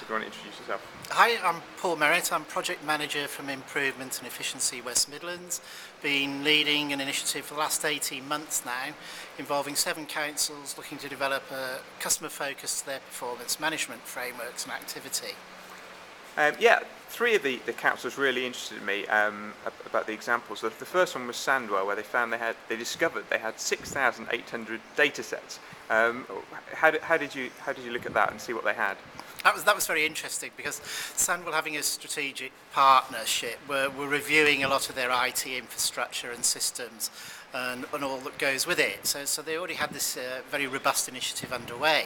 you want to introduce yourself. Hi, I'm Paul Merrett. I'm Project Manager from Improvement and Efficiency West Midlands. Been leading an initiative for the last 18 months now, involving 7 councils looking to develop a customer focus to their performance management frameworks and activity. Yeah, 3 of the councils really interested me about the examples. The first one was Sandwell, where they discovered they had 6,800 data sets. How did you look at that and see what they had? That was very interesting, because Sandwell, having a strategic partnership, were reviewing a lot of their IT infrastructure and systems and all that goes with it. So they already had this very robust initiative underway.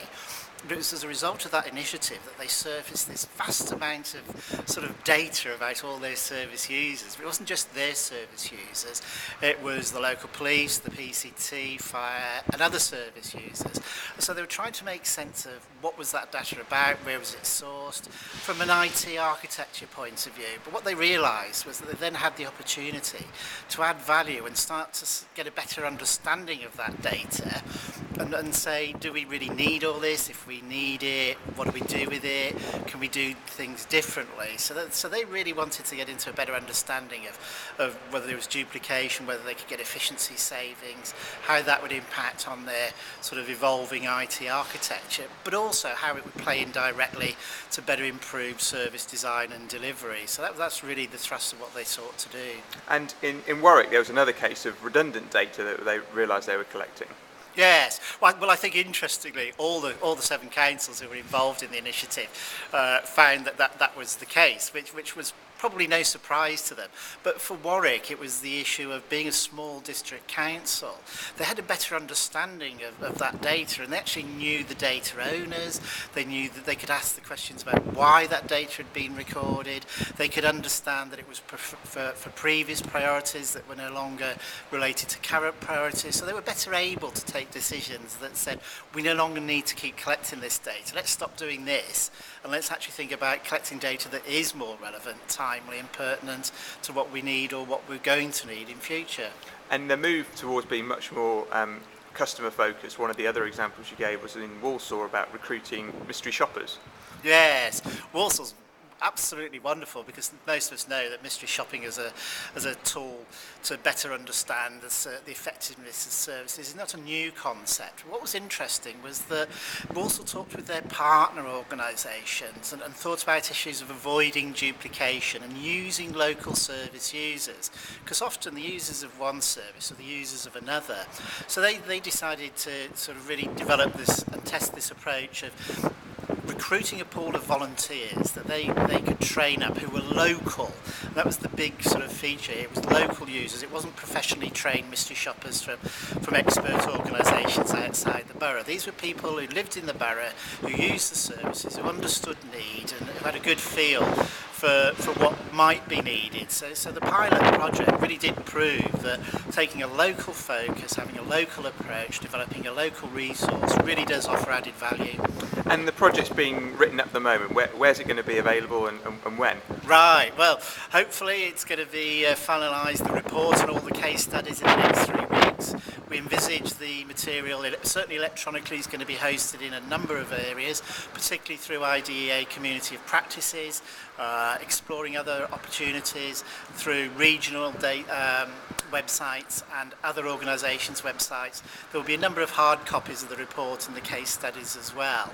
But it was as a result of that initiative that they surfaced this vast amount of sort of data about all their service users. But it wasn't just their service users, it was the local police, the PCT, fire and other service users. So they were trying to make sense of what was that data about, where was it sourced, from an IT architecture point of view. But what they realised was that they then had the opportunity to add value and start to get a better understanding of that data and say, do we really need all this? If we need it, what do we do with it? Can we do things differently? So they really wanted to get into a better understanding of whether there was duplication, whether they could get efficiency savings, how that would impact on their sort of evolving IT architecture, but also how it would play in directly to better improve service design and delivery. So that's really the thrust of what they sought to do. And in Warwick, there was another case of redundant data that they realised they were collecting. Yes, well, I think interestingly, all the 7 councils who were involved in the initiative found that was the case, which was probably no surprise to them. But for Warwick, it was the issue of being a small district council. They had a better understanding of that data, and they actually knew the data owners. They knew that they could ask the questions about why that data had been recorded. They could understand that it was for previous priorities that were no longer related to current priorities. So they were better able to take decisions that said, we no longer need to keep collecting this data. Let's stop doing this, and let's actually think about collecting data that is more relevant, timely and pertinent to what we need or what we're going to need in future. And the move towards being much more customer focused, one of the other examples you gave was in Walsall about recruiting mystery shoppers. Yes, Walsall's absolutely wonderful, because most of us know that mystery shopping as a tool to better understand the effectiveness of services is not a new concept. What was interesting was that Walsall talked with their partner organisations and thought about issues of avoiding duplication and using local service users, because often the users of one service are the users of another. So they decided to sort of really develop this and test this approach of recruiting a pool of volunteers that they could train up who were local. And that was the big sort of feature. It was local users. It wasn't professionally trained mystery shoppers from expert organisations outside the borough. These were people who lived in the borough, who used the services, who understood need and who had a good feel for what might be needed. So the pilot project really did prove that taking a local focus, having a local approach, developing a local resource really does offer added value. And the project's being written up at the moment. Where's it going to be available and when? Right, well, hopefully it's going to be finalised, the report and all the case studies in the next 3 weeks. We envisage the material, certainly electronically, is going to be hosted in a number of areas, particularly through IDEA Community of Practices, exploring other opportunities through regional websites and other organisations' websites. There will be a number of hard copies of the report and the case studies as well.